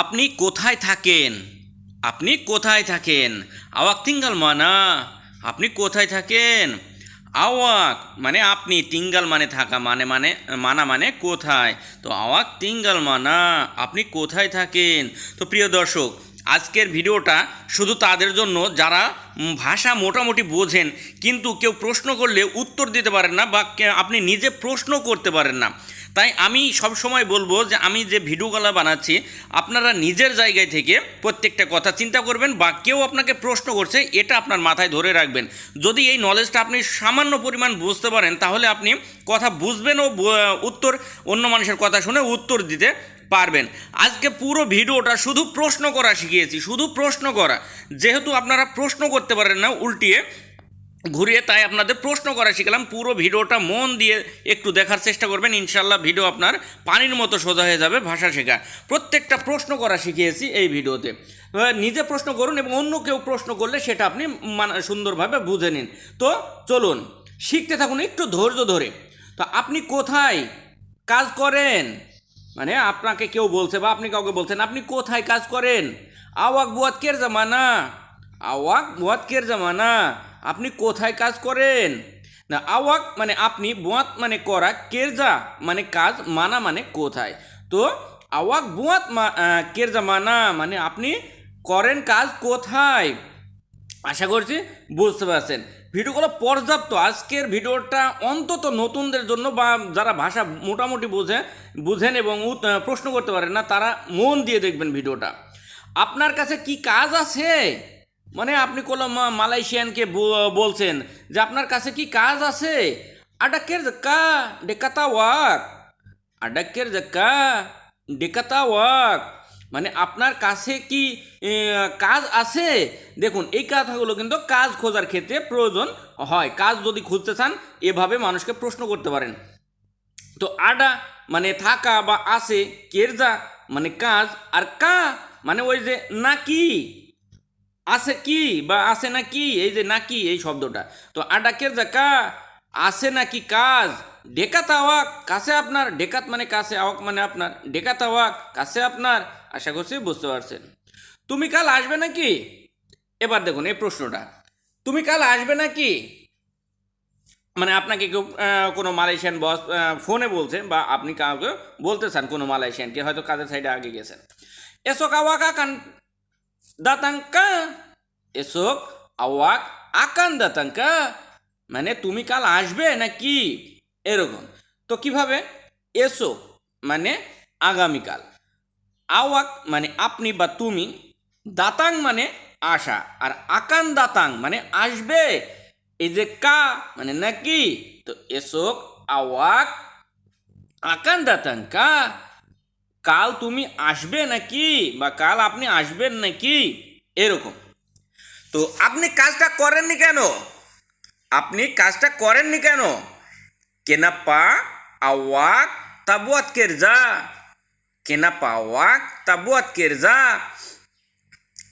আপনি কোথায় থাকেন? আপনি কোথায় থাকেন? আওয়াক তিঙ্গাল মানা। আপনি কোথায় থাকেন? আওয়াক মানে আপনি, তিঙ্গাল মানে থাকা, মানা মানে কোথায়। তো আওয়াক তিঙ্গাল মানা, আপনি কোথায় থাকেন। তো প্রিয় দর্শক, আজকের ভিডিওটা শুধু তাদের জন্য যারা ভাষা মোটামুটি বোঝেন, কিন্তু কেউ প্রশ্ন করলে উত্তর দিতে পারেন না, বা আপনি নিজে প্রশ্ন করতে পারেন না। তাই আমি সব সময় বলবো যে আমি যে ভিডিওগুলো বানাচ্ছি, আপনারা নিজের জায়গায় থেকে প্রত্যেকটা কথা চিন্তা করবেন, বা কেউ আপনাকে প্রশ্ন করছে এটা আপনার মাথায় ধরে রাখবেন। যদি এই নলেজটা আপনি সামান্য পরিমাণ বুঝতে পারেন, তাহলে আপনি কথা বুঝবেন ও উত্তর, অন্য মানুষের কথা শুনে উত্তর দিতে পারবেন। আজকে পুরো ভিডিওটা শুধু প্রশ্ন করা শিখিয়েছি, শুধু প্রশ্ন করা। যেহেতু আপনারা প্রশ্ন করতে পারেন না উল্টিয়ে ঘুরিয়ে, তাই আপনাদের প্রশ্ন করা শিখলাম। পুরো ভিডিওটা মন দিয়ে একটু দেখার চেষ্টা করবেন, ইনশাল্লাহ ভিডিও আপনার পানির মতো সোজা হয়ে যাবে ভাষা শেখা। প্রত্যেকটা প্রশ্ন করা শিখিয়েছি এই ভিডিওতে। নিজে প্রশ্ন করুন এবং অন্য কেউ প্রশ্ন করলে সেটা আপনি সুন্দরভাবে বুঝে নিন। তো চলুন শিখতে থাকুন একটু ধৈর্য ধরে। তো আপনি কোথায় কাজ করেন? মানে আপনাকে কেউ বলছে বা আপনি কাউকে বলছেন আপনি কোথায় কাজ করেন। আওয়াক বুয়াত কের জামানা, আওয়াক বুয়াত কের জামানা, আপনি কোথায় কাজ করেন। না, আওয়াক মানে আপনি, বুয়াত মানে করা, কেরজা মানে কাজ, মানা মানে কোথায়। তো আওয়াক বুয়াত কের জামানা মানে আপনি করেন কাজ কোথায়। আশা করছি বুঝতে পারছেন। ভিডিওগুলো পর্যাপ্ত। আজকের ভিডিওটা অন্তত নতুনদের জন্য, বা যারা ভাষা মোটামুটি বুঝেন এবং প্রশ্ন করতে পারেন না, তারা মন দিয়ে দেখবেন ভিডিওটা। আপনার কাছে কি কাজ আছে? মানে আপনি কোনো মালয়েশিয়ানকে বলছেন যে আপনার কাছে কি কাজ আছে। আডাকের জাক্কা ডেকাতা ওয়াক, আডাকের জাক্কা ডেকাতা ওয়াক মানে আপনার কাছে কি কাজ আছে। দেখুন, এই কথাগুলো কিন্তু কাজ খোঁজার ক্ষেত্রে প্রয়োজন হয়। কাজ যদি খুঁজতে চান এভাবে মানুষকে প্রশ্ন করতে পারেন। তো আডা মানে থাকা বা আছে, কেরজা মানে কাজ, আর কা মানে ওই যে নাকি, আছে কি বা আছে নাকি, এই যে নাকি এই শব্দটা। তো আডা কেরজা কা, আছে নাকি কাজ। ডেকাত আওয়াক কাছে আপনার, ডেকাত মানে কাছে, আওয়াক মানে আপনার, ডেকাত আওয়াক কাছে আপনার। আশা করছি বুঝতে পারছেন। তুমি কাল আসবে নাকি? এবার দেখুন এই প্রশ্নটা, তুমি কাল আসবে নাকি। মানে আপনাকে কেউ কোনো মালয়েশিয়ান বস ফোনে বলছেন, বা আপনি কাউকে বলতে চান কোনো মালয়েশিয়ানকে, হয়তো কাজের সাইডে আগে গেছেন। এসক আওয়াক আকান দাতাংকা, এসক আওয়াক আকান দাতাংকা মানে তুমি কাল আসবে নাকি, এরকম। তো কিভাবে? এসো মানে আগামীকাল, আওয়াক মানে আপনি বা তুমি, দাতাং মানে আসা, আর আকান দাতাং মানে আসবে। এই যে কা মানে নাকি। তো এসক আওয়াক আকান দাতাং কা, কাল তুমি আসবে নাকি, বা কাল আপনি আসবেন নাকি, এরকম। তো আপনি কাজটা করেননি কেন? আপনি কাজটা করেননি কেন? কেনাপা আওয়াক তাবুয়াত কেরজা, কেনাপা আওয়াক তাবুয়াত কেরজা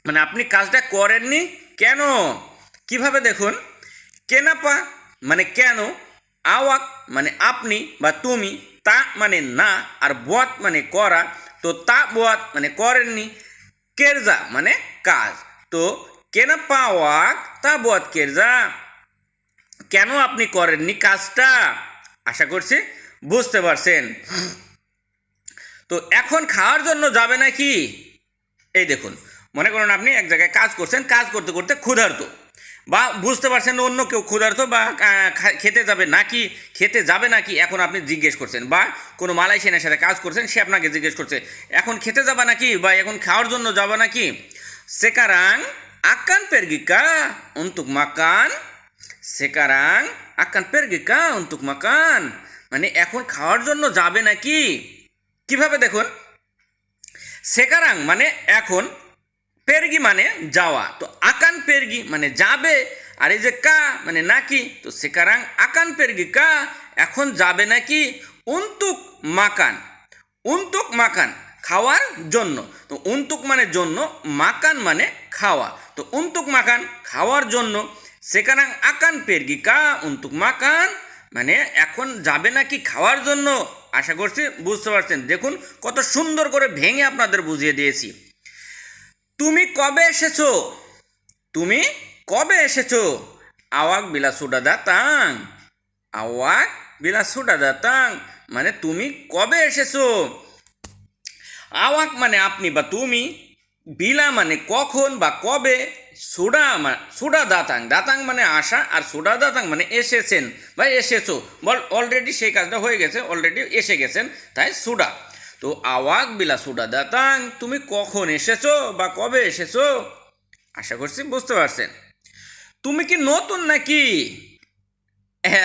মানে আপনি কাজটা করেননি কেন। কিভাবে? দেখুন, কেনাপা মানে কেন, আওয়াক মানে আপনি বা তুমি, তা মানে না, আর বুয়াত মানে করা। তো তা বুয়াত মানে করেননি, কেরজা মানে কাজ। তো কেনাপা আওয়াক তা বুয়াত কেরজা, কেন আপনি করেননি কাজটা। আশা করছি বুঝতে পারছেন। তো এখন খাওয়ার জন্য যাবে নাকি। এই দেখুন, মনে করুন আপনি এক জায়গায় কাজ করছেন, কাজ করতে করতে ক্ষুধার্ত, বা বুঝতে পারছেন অন্য কেউ ক্ষুধার্ত, বা খেতে যাবে নাকি, খেতে যাবে নাকি এখন আপনি জিজ্ঞেস করছেন, বা কোনো মালয়েশিয়ানের সাথে কাজ করছেন, সে আপনাকে জিজ্ঞেস করছে এখন খেতে যাবে নাকি, বা এখন খাওয়ার জন্য যাবে নাকি। সেকারাং আকান পেরগিকা উন্তুক মাকান, সেকারাং আকান পেরগিকা উন্তুক মাকান মানে এখন খাওয়ার জন্য যাবে নাকি। কিভাবে? দেখুন, সেকারাং মানে এখন, পেরগি মানে যাওয়া, তো আকান পেরগি মানে যাবে, আর এই যে কা মানে নাকি। তো সেকারাং আকান পেরগি কা এখন যাবে নাকি, উন্তুক মাকান, উন্তুক মাকান খাওয়ার জন্য। তো উন্তুক মানে জন্য, মাকান মানে খাওয়া। তো উন্তুক মাকান খাওয়ার জন্য, সেকারাং আকান পেরগি কা উন্তুক মাকান মানে এখন যাবে নাকি খাওয়ার জন্য, আশা করছি বুঝতে পারছেন। দেখুন কত সুন্দর করে ভেঙে আপনাদের বুঝিয়ে দিয়েছি। তুমি কবে এসেছো? তুমি কবে এসেছো? আওয়াক বিলা সুডা দাতাং। আওয়াক বিলা সুডা দাতাং মানে তুমি কবে এসেছো। আওয়াক মানে আপনি বা তুমি, বিলা মানে কখন বা কবে, সুডা দাতাং, দাতাং মানে আসা, আর সুডা দাতাং মানে এসেছেন বা এসেছো, অলরেডি সেই কাজটা হয়ে গেছে, অলরেডি এসে গেছেন, তাই সুডা। তো আওয়াক বিলা সুডা দাতাং, তুমি কখন এসেছো বা কবে এসেছো। আশা করছি বুঝতে পারছেন। তুমি কি নতুন নাকি?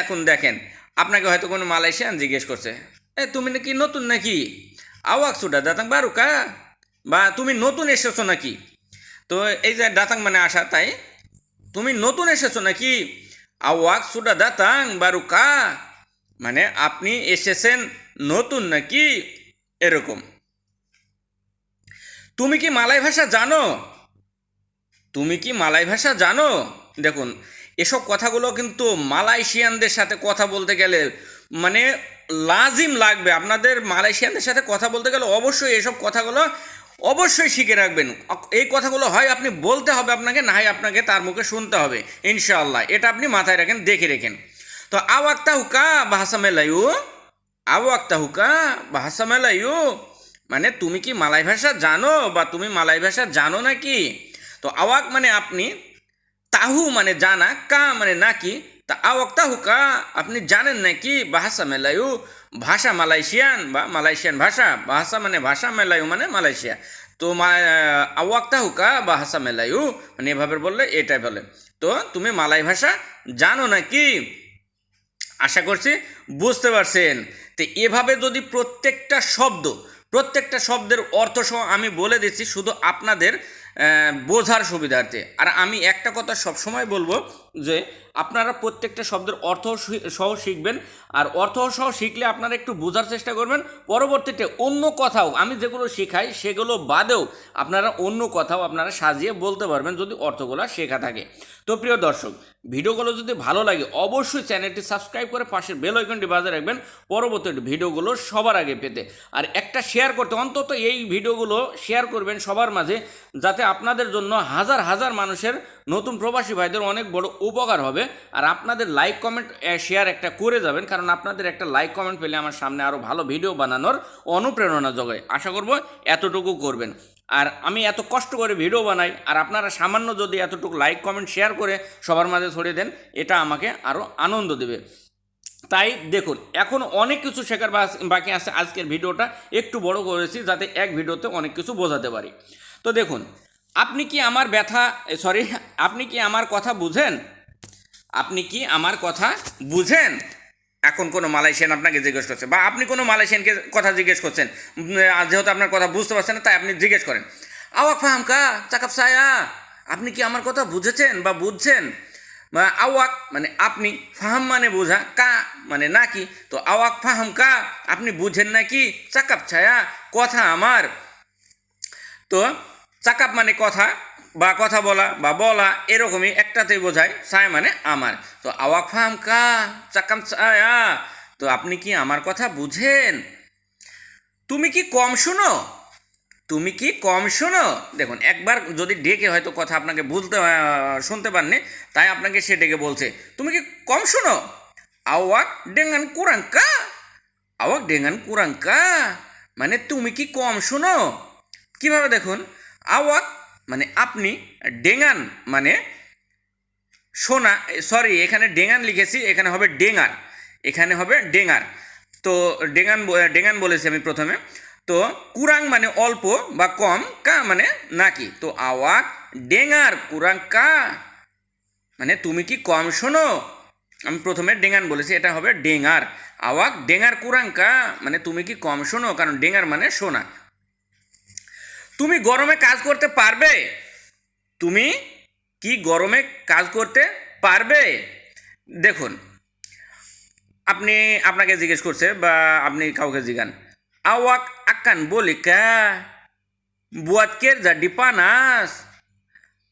এখন দেখেন, আপনাকে হয়তো কোনো মালয়েশিয়ান জিজ্ঞেস করছে, তুমি নাকি নতুন নাকি? আওয়াক সুডা দাতাং বারুকা, বা তুমি নতুন এসেছো নাকি। তো এই যে দাতাং মানে আসা, তাই তুমি নতুন এসেছো নাকি। আওয়াক সুডা দাতাং বারুকা মানে আপনি এসেছেন নতুন নাকি, এরকম। তুমি কি মালয় ভাষা জানো? তুমি কি মালয় ভাষা জানো? দেখুন এসব কথাগুলো কিন্তু মালয়েশিয়ানদের সাথে কথা বলতে গেলে মানে লাজিম লাগবে। আপনাদের মালয়েশিয়ানদের সাথে কথা বলতে গেলে অবশ্যই এসব কথাগুলো অবশ্যই শিখে রাখবেন। এই কথাগুলো হয় আপনি বলতে হবে আপনাকে, না হয় আপনাকে তার মুখে শুনতে হবে ইনশাআল্লাহ। এটা আপনি মাথায় রাখেন, দেখে রেখেন। তো আওয়াক্তা হুকা ভাষা মেলায়ু, আওয়াক্তা হুকা ভাষা মেলায়ু মানে তুমি কি মালয় ভাষা জানো বা তুমি মালয় ভাষা জানো নাকি। তো আওয়াক মানে আপনি, তাহু মানে জানা, কা মানে নাকি। তা আওয়াক তাহু কা আপনি জানেন নাকি, ভাষা মেলায়ু ভাষা মালয়েশিয়ান বা মালয়েশিয়ান ভাষা, ভাষা মানে ভাষা, মেলায়ু মানে মালয়েশিয়া। তো আওয়াক তাহু কা ভাষা মেলায়ু মানে এভাবে বললে এটাই বলে। তো তুমি মালয় ভাষা জানো নাকি। আশা করছি বুঝতে পারছেন। তো এভাবে যদি প্রত্যেকটা শব্দের অর্থ সহ আমি বলে দিচ্ছি শুধু আপনাদের বোঝার সুবিধার্থে। আর আমি একটা কথা সবসময় বলবো যে আপনারা প্রত্যেকটা শব্দের অর্থ সহ শিখবেন। আর অর্থ সহ শিখলে আপনারা একটু বোঝার চেষ্টা করবেন। পরবর্তীতে অন্য কথাও আমি যেগুলো শেখাই সেগুলো বাদেও আপনারা অন্য কথাও আপনারা সাজিয়ে বলতে পারবেন যদি অর্থগুলো শেখা থাকে। তো প্রিয় দর্শক, ভিডিওগুলো যদি ভালো লাগে অবশ্যই চ্যানেলটি সাবস্ক্রাইব করে পাশের বেল আইকনটি বাজিয়ে রাখবেন পরবর্তী ভিডিওগুলো সবার আগে পেতে। আর একটা শেয়ার করতে, অন্তত এই ভিডিওগুলো শেয়ার করবেন সবার মাঝে, যাতে আপনাদের জন্য হাজার হাজার মানুষের নতুন প্রবাসী ভাইদের অনেক বড় উপকার হবে। আর আপনাদের লাইক কমেন্ট শেয়ার একটা করে যাবেন, কারণ আপনাদের একটা লাইক কমেন্ট পেলে আমার সামনে আরও ভালো ভিডিও বানানোর অনুপ্রেরণা যোগায়। আশা করব এতটুকু করবেন। আর আমি এত কষ্ট করে ভিডিও বানাই, আর আপনারা সামান্য যদি এতটুকু লাইক কমেন্ট শেয়ার করে সবার মাঝে ছড়িয়ে দেন, এটা আমাকে আরও আনন্দ দেবে। তাই দেখুন এখন অনেক কিছু শেখার বাকি আছে। আজকের ভিডিওটা একটু বড় করেছি যাতে এক ভিডিওতে অনেক কিছু বোঝাতে পারি। তো দেখুন, আপনি কি আমার আপনি কি আমার কথা বুঝেন? আপনি কি আমার কথা বুঝেন? এখন কোনো মালয়েশিয়ান আপনাকে জিজ্ঞেস করছে, বা আপনি কোনো মালয়েশিয়ানকে কথা জিজ্ঞেস করছেন, যেহেতু আপনার কথা বুঝতে পারছেন না তাই আপনি জিজ্ঞেস করেন, আওয়াক ফাহাম কা চাকাপ সায়া, আপনি কি আমার কথা বুঝেছেন বা বুঝছেন। বা আওয়াক মানে আপনি, ফাহাম মানে বোঝা, কা মানে নাকি। তো আওয়াক ফাহাম কা আপনি বুঝেন নাকি, চাকাপ ছায়া কথা আমার। তো চাকাপ মানে কথা বা কথা বলা বা বলা, এরকমই একটাতেই বোঝায়। ছায়া মানে আমার। তো আওয়াক ফাহাম কা চাকাম ছায়া, তো আপনি কি আমার কথা বুঝেন। তুমি কি কম শুনো? তুমি কি কম শোনো। দেখুন একবার যদি ডেকে হয়তো কথা আপনাকে শুনতে পাননি, তাই আপনাকে সে ডেকে বলছে তুমি কি কম শোনো। আওয়াক ডেঙ্গান কুরাঙ্কা, আওয়াক ডেঙ্গান কুরাঙ্কা মানে তুমি কি কম শোনো। কিভাবে দেখুন, আওয়াক মানে আপনি, ডেঙ্গান মানে শোনা, এখানে ডেঙ্গান লিখেছি, এখানে হবে ডেঙ্গার, এখানে হবে ডেঙ্গার। তো ডেঙ্গান বলেছি আমি প্রথমে। তো কুরাং মানে অল্প বা কম, কা মানে নাকি। তো আওয়াক ডেঙ্গার কুরাং কা মানে তুমি কি কম শোনো। আমি প্রথমে ডেঙ্গান বলেছি, এটা হবে ডেঙ্গার। আওয়াক ডেঙ্গার কুরাং কা মানে তুমি কি কম শোনো, কারণ ডেঙ্গার মানে শোনা। তুমি গরমে কাজ করতে পারবে। তুমি কি গরমে কাজ করতে পারবে। দেখুন আপনাকে জিজ্ঞেস করছে বা আপনি কাউকে জিজ্ঞান, awak akan bolehkah buat kerja di panas.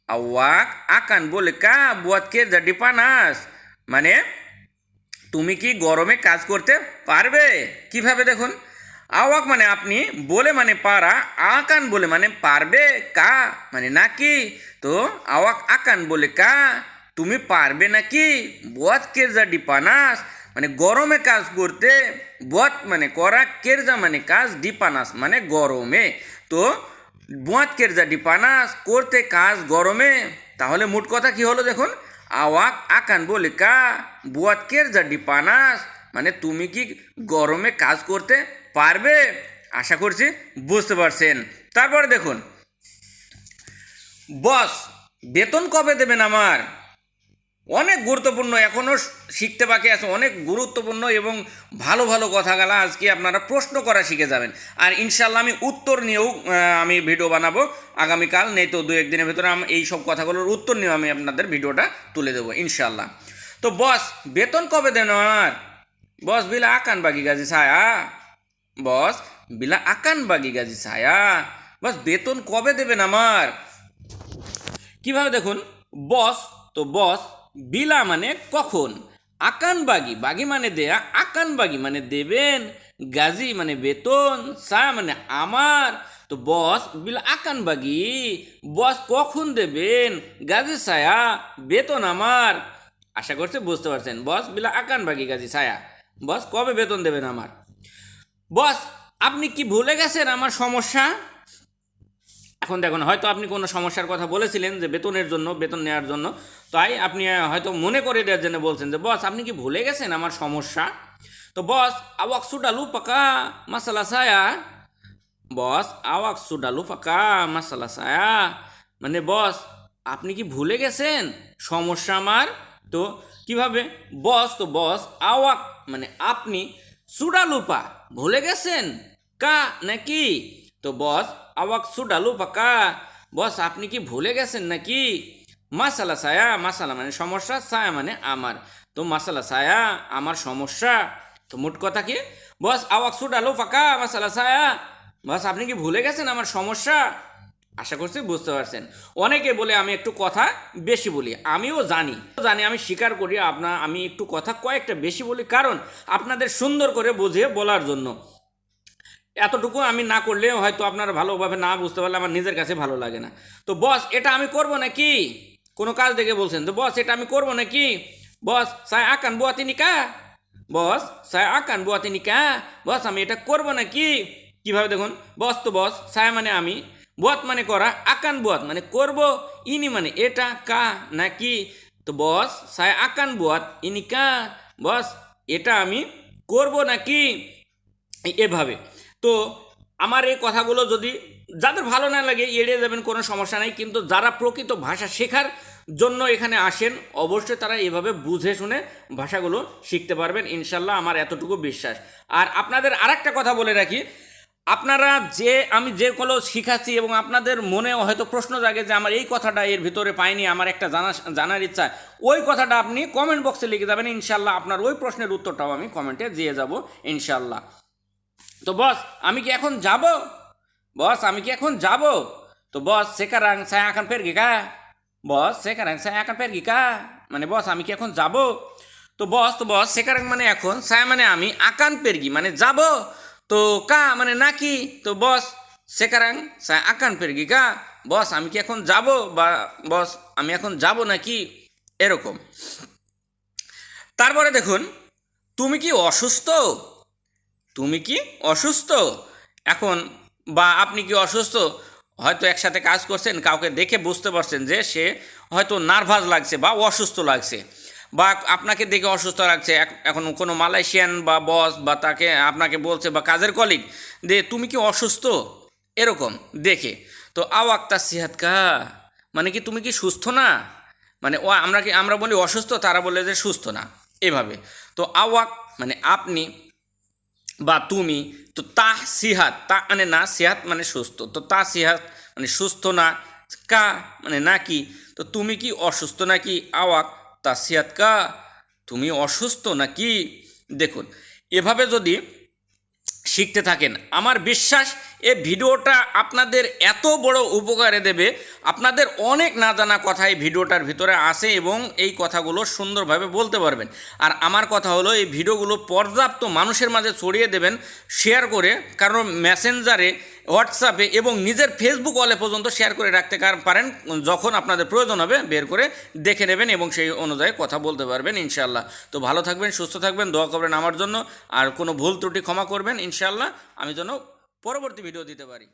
Awak akan bolehkah buat kerja di panas মানে তুমি কি গরমে কাজ করতে পারবে? কিভাবে দেখুন, আওয়াক মানে আপনি, বলে মানে পারা, আকান বলে মানে পারবে, কা মানে নাকি। তো আওয়াক আকান বলে কা, তুমি পারবে নাকি। বুয়াত কেরজা ডিপানাস মানে গরমে কাজ করতে, বুয়াত মানে করা, কেরজা মানে কাজ, ডিপানাস মানে গরমে। তো বুয়াত কেরজা ডিপানাস করতে কাজ গরমে। তাহলে মোট কথা কি হলো দেখুন, আওয়াক আকান বলে কা, বুয়াত কেরজা ডিপানাস মানে তুমি কি গরমে কাজ করতে পারবে। আশা করছি বুঝতে পারছেন। তারপরে দেখুন, বস বেতন কবে দেবেন আমার। অনেক গুরুত্বপূর্ণ, এখনও শিখতে বাকি আছে, অনেক গুরুত্বপূর্ণ এবং ভালো ভালো কথাগুলো আজকে আপনারা প্রশ্ন করা শিখে যাবেন। আর ইনশাল্লাহ আমি উত্তর নিয়েও আমি ভিডিও বানাবো আগামীকাল, নেই তো 2-1 দিনের ভিতরে আমি এই সব কথাগুলোর উত্তর নিয়েও আমি আপনাদের ভিডিওটা তুলে দেবো ইনশাল্লাহ। তো বস বেতন কবে দেন আমার। বস বিলা আকান বাগি গাজি ছায়া, বস বিলা আকান বাগি গাজি ছায়া, বস বেতন কবে দেবেন আমার। কিভাবে দেখুন, বস, তো বস বিলা মানে কখন, আকান বাগি, বাগি মানে দেয়া, আকান বাগি মানে দেবেন, গাজি মানে বেতন, সা মানে আমার। তো বস বিলা আকান বাগি, বস কখন দেবেন, গাজি ছায়া বেতন আমার। আশা করছি বুঝতে পারছেন, বস বিলা আকান বাগি গাজি ছায়া, বস কবে বেতন দেবেন আমার। বস আপনি কি ভুলে গেছেন আমার সমস্যা। এখন দেখুন, হয়তো আপনি কোনো সমস্যার কথা বলেছিলেন যে বেতনের জন্য, বেতন নেওয়ার জন্য, তাই আপনি হয়তো মনে করে দেওয়ার জন্য বলছেন যে বস আপনি কি ভুলে গেছেন আমার সমস্যা। তো বস আওয়াক সুডালু পাকা মাসালা সায়া, বস আওয়াক সুডালু পাকা মাসালা সায়া মানে বস আপনি কি ভুলে গেছেন সমস্যা আমার। তো কিভাবে, বস, তো বস আওয়াক মানে আপনি, সুডালুপা ভুলে গেছেন, কা নাকি। তো বস আওয়াক সুডালু পাকা, বস আপনি কি ভুলে গেছেন নাকি। মাসালা সায়া, মাসালা মানে সমস্যা, সায়া মানে আমার। তো মাসালা সায়া আমার সমস্যা। তো মোট কথা কি, বস আওয়াক সুডালু পাকা মাসালা সায়া, বস আপনি কি ভুলে গেছেন আমার সমস্যা। আশা করছি বুঝতে পারছেন। অনেকে বলে আমি একটু কথা বেশি বলি, আমিও জানি জানি আমি স্বীকার করি আমি একটু কথা কয়েকটা বেশি বলি, কারণ আপনাদের সুন্দর করে বুঝিয়ে বলার জন্য। এতটুকু আমি না করলে হয়তো আপনারা ভালোভাবে না বুঝতে পারলে আমার নিজের কাছে ভালো লাগে না। তো বস এটা আমি করব নাকি, কোনো কাজ দেখে বলছেন, তো বস এটা আমি করব নাকি। বস সায় আকান বুয়াতি নিকা, বস সায় আকান বুয়াতি নিকা, বস আমি এটা করব নাকি। কিভাবে দেখুন, বস, তো বস সায় মানে আমি, বুয়াত মানে করা, আকান বুয়াত মানে করব, ইনি মানে এটা, কা নাকি। তো বস সায় আকান বুয়াত ইনিকা, বস এটা আমি করব নাকি, এভাবে। তো আমার এই কথাগুলো যদি যাদের ভালো না লাগে এড়িয়ে যাবেন, কোনো সমস্যা নাই, কিন্তু যারা প্রকৃত ভাষা শেখার জন্য এখানে আসেন অবশ্যই তারা এভাবে বুঝে শুনে ভাষাগুলো শিখতে পারবেন ইনশাল্লাহ, আমার এতটুকু বিশ্বাস। আর আপনাদের আরেকটা কথা বলে রাখি, আপনারা আমি যেগুলো শিখাচ্ছি এবং আপনাদের মনে হয়তো প্রশ্ন জাগে যে আমার এই কথাটা এর ভিতরে পাইনি, আমার একটা জানার ইচ্ছা, ওই কথাটা আপনি কমেন্ট বক্সে লিখে যাবেন ইনশাল্লাহ, আপনার ওই প্রশ্নের উত্তরটাও আমি কমেন্টে দিয়ে যাব ইনশাল্লাহ। তো বস আমি কি এখন যাব, বস আমি কি এখন যাব। তো বস সেকারাং saya akan pergi kah, বস সেকারাং saya akan pergi kah মানে বস আমি কি এখন যাব। তো বস সেকারাং মানে এখন, saya মানে আমি, আকান পেরগি মানে যাব, তো কা মানে নাকি। তো বস সেকারাং saya akan pergi kah, বস আমি কি এখন যাব, বা বস আমি এখন যাব নাকি, এরকম। তারপরে দেখুন, তুমি কি অসুস্থ, তুমি কি অসুস্থ। এখন বা আপনি কি অসুস্থ, হয়তো একসাথে কাজ করছেন, কাউকে দেখে বুঝতে পারছেন যে সে হয়তো নার্ভাস লাগছে বা অসুস্থ লাগছে, বা আপনাকে দেখে অসুস্থ লাগছে। এখন কোনো মালয়েশিয়ান বা বস বা তাকে আপনাকে বলছে, বা কাজের কলিগ যে তুমি কি অসুস্থ, এরকম দেখে। তো আওয়াক্তা সিহাত কা মানে কি তুমি কি সুস্থ না, মানে আমরা বলি অসুস্থ, তারা বলে যে সুস্থ না, এভাবে। তো আওয়াক মানে আপনি বা তুমি, তো তা সিহাত, তা মানে না, সিহাত মানে সুস্থ, তো তা সিহাত মানে সুস্থ না, কা মানে নাকি। তো তুমি কি অসুস্থ নাকি, আওয়াক তা সিহাত কা তুমি অসুস্থ নাকি। দেখুন এভাবে যদি শিখতে থাকেন আমার বিশ্বাস এই ভিডিওটা আপনাদের এত বড় উপকারে দেবে, আপনাদের অনেক না জানা কথা এই ভিডিওটার ভিতরে আসে এবং এই কথাগুলো সুন্দরভাবে বলতে পারবেন। আর আমার কথা হলো এই ভিডিওগুলো পর্যাপ্ত মানুষের মাঝে ছড়িয়ে দেবেন শেয়ার করে, কারণ মেসেঞ্জারে, হোয়াটসঅ্যাপে এবং নিজের ফেসবুক ওয়ালে পর্যন্ত শেয়ার করে রাখতে পারেন। যখন আপনাদের প্রয়োজন হবে বের করে দেখে নেবেন এবং সেই অনুযায়ী কথা বলতে পারবেন ইনশাআল্লাহ। তো ভালো থাকবেন, সুস্থ থাকবেন, দোয়া করবেন আমার জন্য, আর কোনো ভুল ত্রুটি ক্ষমা করবেন ইনশাআল্লাহ, আমি যেন পরবর্তী ভিডিও দিতে পারি।